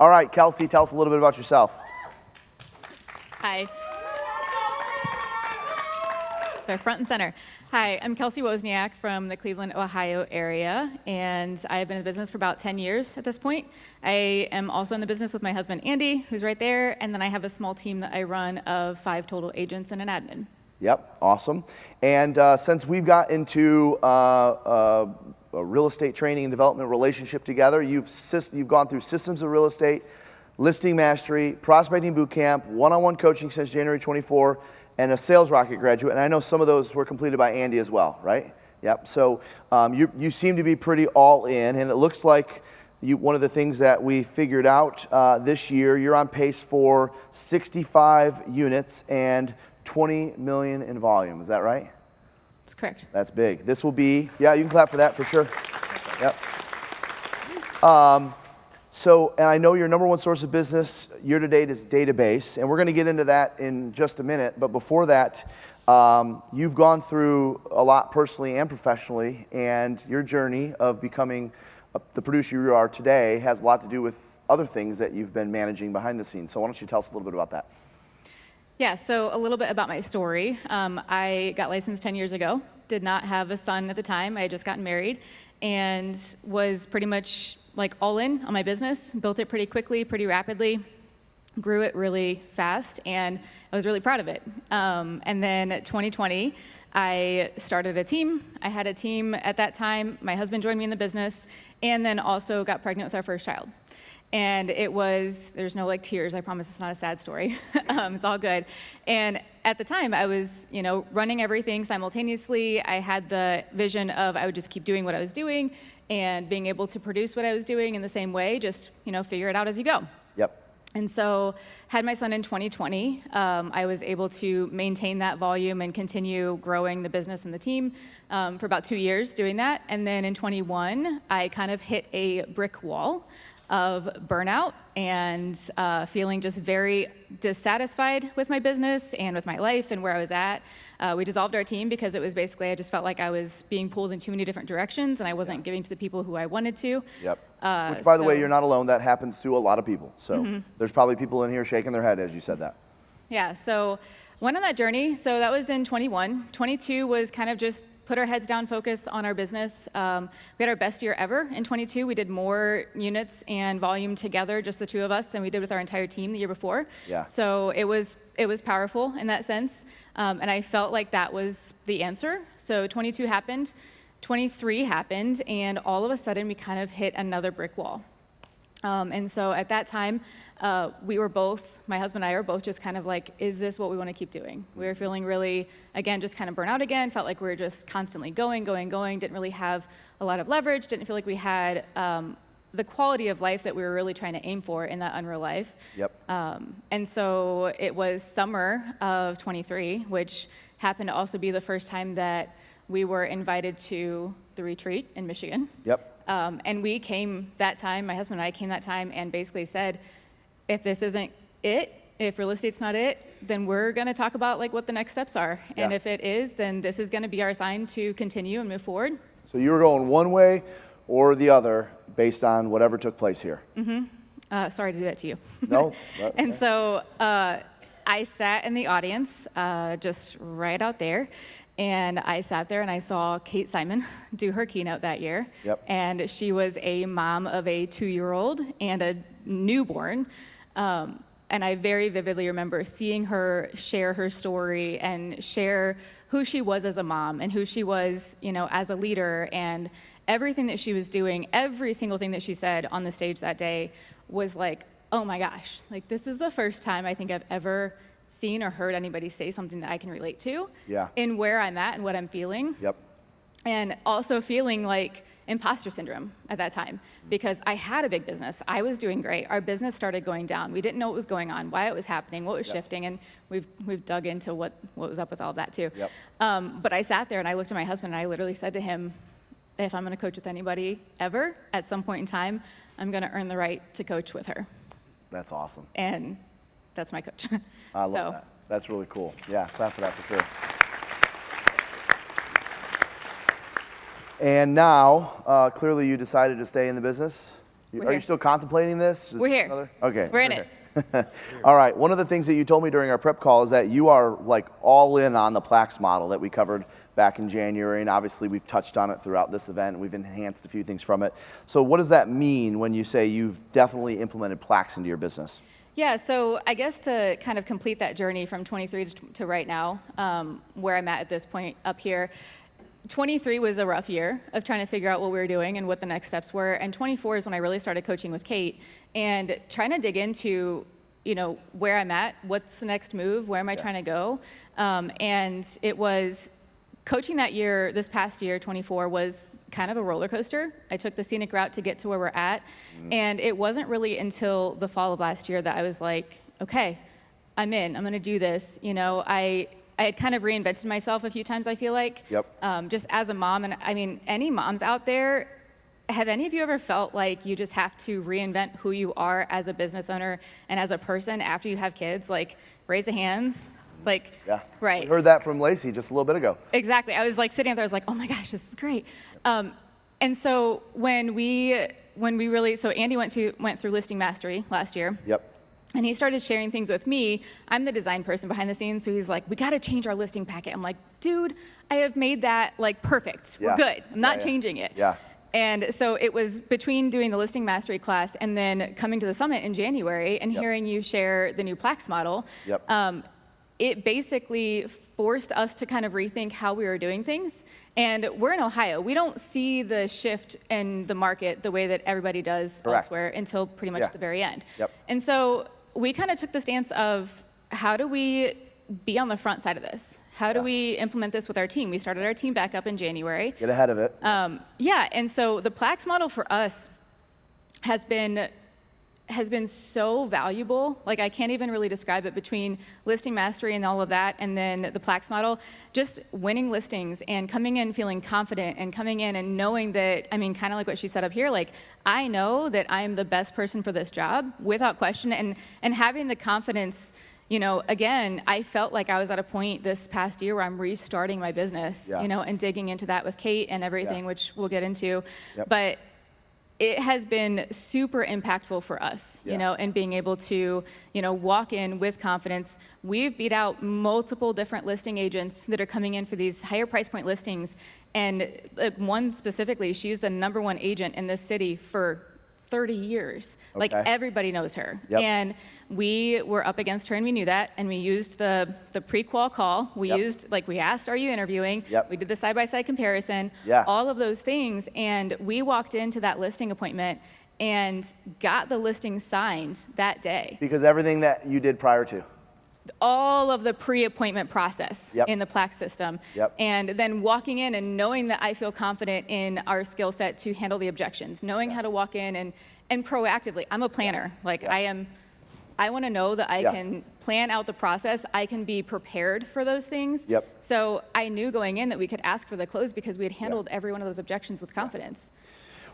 All right, Kelsey, tell us a little bit about yourself. Hi. They're front and center. Hi, I'm Kelsey Wozniak from the Cleveland, Ohio area, and I've been in the business for about 10 years at this point. I am also in the business with my husband, Andy, who's right there, and then I have a small team that I run of 5 total agents and an admin. Yep, awesome. And since we've got into a real estate training and development relationship together, you've gone through systems of real estate, listing mastery, prospecting boot camp, one-on-one coaching since January 24, and a Sales Rocket graduate. And I know some of those were completed by Andy as well, right? Yep. So you seem to be pretty all in, and it looks like one of the things that we figured out this year, you're on pace for 65 units and 20 million in volume. Is that right? That's correct. That's big. This will be, yeah, you can clap for that for sure. Yep. So, and I know your number one source of business year to date is database, and we're going to get into that in just a minute. But before that, you've gone through a lot personally and professionally, and your journey of becoming the producer you are today has a lot to do with other things that you've been managing behind the scenes. So why don't you tell us a little bit about that? Yeah, so a little bit about my story. I got licensed 10 years ago, did not have a son at the time. I had just gotten married and was pretty much like all in on my business, built it pretty quickly, pretty rapidly, grew it really fast, and I was really proud of it. And then 2020, I started a team. I had a team at that time. My husband joined me in the business, and then also got pregnant with our first child. And it was, there's no like tears, I promise it's not a sad story. It's all good. And at the time I was, running everything simultaneously. I had the vision of I would just keep doing what I was doing and being able to produce what I was doing in the same way, just, figure it out as you go. Yep. And so had my son in 2020. I was able to maintain that volume and continue growing the business and the team for about 2 years doing that. And then in 21, I kind of hit a brick wall of burnout and feeling just very dissatisfied with my business and with my life and where I was at. We dissolved our team because it was basically, I just felt like I was being pulled in too many different directions and I wasn't giving to the people who I wanted to. Yep. Which, by the way, you're not alone. That happens to a lot of people. So there's probably people in here shaking their head as you said that. Yeah, so went on that journey. So that was in 21. 22 was kind of just put our heads down, focus on our business. We had our best year ever in 22. We did more units and volume together, just the two of us, than we did with our entire team the year before. Yeah. So it was powerful in that sense. And I felt like that was the answer. So 22 happened, 23 happened, and all of a sudden we kind of hit another brick wall. And so at that time, we were both, my husband and I were both just kind of like, is this what we want to keep doing? We were feeling really, again, just kind of burnt out again, felt like we were just constantly going, didn't really have a lot of leverage, didn't feel like we had the quality of life that we were really trying to aim for in that unreal life. Yep. And so it was summer of 23, which happened to also be the first time that we were invited to the retreat in Michigan. Yep. And we came that time, my husband and I came that time and basically said, if this isn't it, if real estate's not it, then we're gonna talk about like what the next steps are. Yeah. And if it is, then this is gonna be our sign to continue and move forward. So you were going one way or the other based on whatever took place here. Sorry to do that to you. No. And so I sat in the audience, just right out there. And I sat there and I saw Kate Simon do her keynote that year. Yep. And she was a mom of a 2-year-old and a newborn. And I very vividly remember seeing her share her story and share who she was as a mom and who she was, as a leader, and everything that she was doing, every single thing that she said on the stage that day was like, oh my gosh, like this is the first time I think I've ever seen or heard anybody say something that I can relate to in where I'm at and what I'm feeling. Yep. And also feeling like imposter syndrome at that time because I had a big business. I was doing great. Our business started going down. We didn't know what was going on, why it was happening, what was shifting, and we've dug into what was up with all that too. Yep. But I sat there and I looked at my husband and I literally said to him, if I'm gonna coach with anybody ever, at some point in time, I'm gonna earn the right to coach with her. That's awesome. And that's my coach. I love that. That's really cool. Yeah, clap for that for sure. And now, clearly you decided to stay in the business. Are you still contemplating this? We're here. Okay. We're in it. All right. One of the things that you told me during our prep call is that you are like all in on the P.L.A.C.S model that we covered back in January, and obviously we've touched on it throughout this event, and we've enhanced a few things from it. So what does that mean when you say you've definitely implemented P.L.A.C.S into your business? Yeah, so I guess to kind of complete that journey from 23 to right now, where I'm at this point up here, 23 was a rough year of trying to figure out what we were doing and what the next steps were. And 24 is when I really started coaching with Kate and trying to dig into, where I'm at, what's the next move, where am I trying to go? And it was coaching that year, this past year, 24, was kind of a roller coaster. I took the scenic route to get to where we're at. And it wasn't really until the fall of last year that I was like, okay, I'm in, I'm gonna do this. I had kind of reinvented myself a few times, I feel like. Yep. Just as a mom, and I mean, any moms out there, have any of you ever felt like you just have to reinvent who you are as a business owner and as a person after you have kids? Like, raise the hands. Like, yeah. Right. We heard that from Lacey just a little bit ago. Exactly. I was like sitting there, I was like, oh my gosh, this is great. And so when we really, so Andy went through listing mastery last year. Yep. And he started sharing things with me. I'm the design person behind the scenes, so he's like, we got to change our listing packet. I'm like, dude, I have made that like perfect. We're good. I'm not changing it. Yeah. And so it was between doing the listing mastery class and then coming to the summit in January and hearing you share the new P.L.A.C.S model. Yep. It basically forced us to kind of rethink how we were doing things. And we're in Ohio. We don't see the shift in the market the way that everybody does elsewhere until pretty much the very end. Yep. And so we kind of took the stance of how do we be on the front side of this? How do we implement this with our team? We started our team back up in January. Get ahead of it. And so the P.L.A.C.S model for us has been so valuable. Like, I can't even really describe it, between listing mastery and all of that and then the P.L.A.C.S model, just winning listings and coming in feeling confident and coming in and knowing that, I mean, kind of like what she said up here, like, I know that I am the best person for this job without question, and having the confidence. Again, I felt like I was at a point this past year where I'm restarting my business, and digging into that with Kate and everything, which we'll get into. But it has been super impactful for us, and being able to, walk in with confidence. We've beat out multiple different listing agents that are coming in for these higher price point listings. And one specifically, she's the #1 agent in this city for 30 years. Like, everybody knows her. And we were up against her, and we knew that, and we used the pre-qual call. We used, like, we asked, are you interviewing? We did the side-by-side comparison, all of those things, and we walked into that listing appointment and got the listing signed that day. Because everything that you did prior to. All of the pre-appointment process in the P.L.A.C.S system. And then walking in and knowing that I feel confident in our skill set to handle the objections, knowing how to walk in and proactively. I'm a planner. Like, I want to know that I can plan out the process. I can be prepared for those things. So I knew going in that we could ask for the close because we had handled every one of those objections with confidence.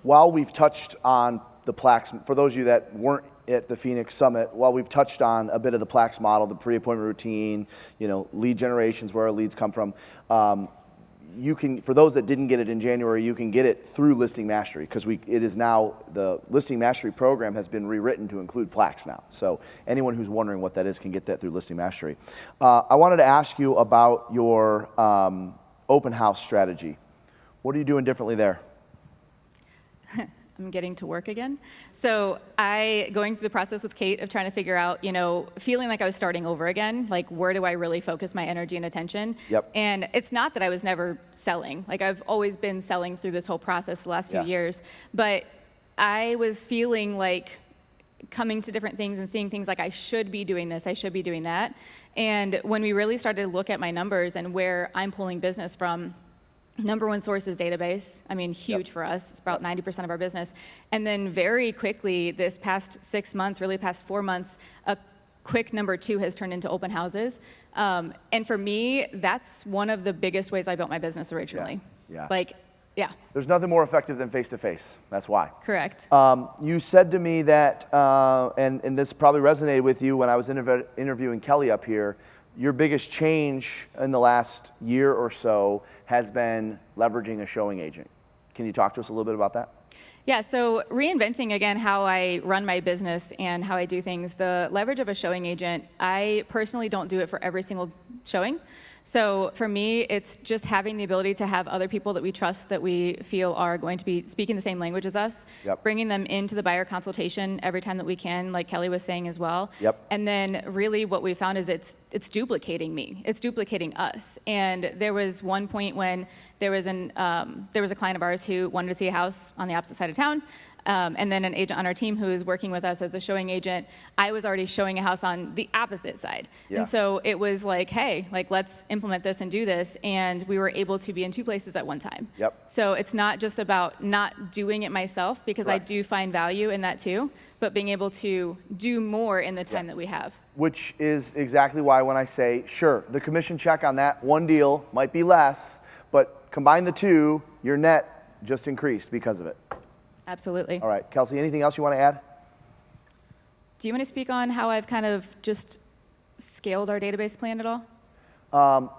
While we've touched on the P.L.A.C.S, for those of you that weren't at the Phoenix Summit, while we've touched on a bit of the P.L.A.C.S model, the pre-appointment routine, lead generations, where our leads come from, you can, for those that didn't get it in January, you can get it through Listing Mastery, because it is now, the Listing Mastery program has been rewritten to include P.L.A.C.S now. So anyone who's wondering what that is can get that through Listing Mastery. I wanted to ask you about your open house strategy. What are you doing differently there? I'm getting to work again. So going through the process with Kate of trying to figure out, feeling like I was starting over again, like, where do I really focus my energy and attention? And it's not that I was never selling. Like, I've always been selling through this whole process the last few years. But I was feeling like coming to different things and seeing things like, I should be doing this, I should be doing that. And when we really started to look at my numbers and where I'm pulling business from, #1 source is database. I mean, huge for us. It's about 90% of our business. And then very quickly, this past 6 months, really past 4 months, a quick #2 has turned into open houses. And for me, that's one of the biggest ways I built my business originally. There's nothing more effective than face-to-face. That's why. Correct. You said to me that, and this probably resonated with you when I was interviewing Kelly up here, your biggest change in the last year or so has been leveraging a showing agent. Can you talk to us a little bit about that? Yeah, so reinventing again how I run my business and how I do things, the leverage of a showing agent, I personally don't do it for every single showing. So for me, it's just having the ability to have other people that we trust, that we feel are going to be speaking the same language as us, Yep. bringing them into the buyer consultation every time that we can, like Kelly was saying as well. Yep. And then really what we found is it's duplicating me. It's duplicating us. And there was one point when there was a client of ours who wanted to see a house on the opposite side of town. And then an agent on our team who is working with us as a showing agent, I was already showing a house on the opposite side. Yeah. And so it was like, hey, like let's implement this and do this. And we were able to be in two places at one time. Yep. So it's not just about not doing it myself, because I Correct. do find value in that too, but being able to do more in the time Yeah. that we have. Which is exactly why when I say, sure, the commission check on that one deal might be less, but combine the two, your net just increased because of it. Absolutely. All right, Kelsey, anything else you want to add? Do you want to speak on how I've kind of just scaled our database plan at all?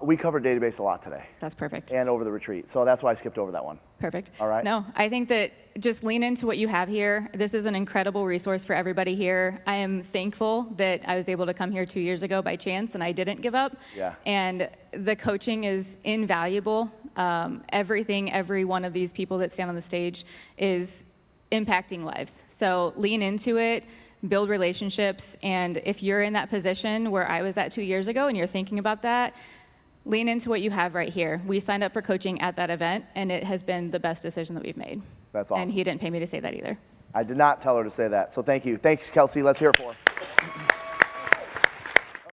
We covered database a lot today That's perfect. and over the retreat, so that's why I skipped over that one. Perfect. All right. No, I think that just lean into what you have here. This is an incredible resource for everybody here. I am thankful that I was able to come here 2 years ago by chance and I didn't give up. Yeah. And the coaching is invaluable. Every one of these people that stand on the stage is impacting lives. So lean into it, build relationships, and if you're in that position where I was at 2 years ago and you're thinking about that, lean into what you have right here. We signed up for coaching at that event, and it has been the best decision that we've made. That's awesome. And he didn't pay me to say that either. I did not tell her to say that, so thank you. Thanks, Kelsey. Let's hear it for her.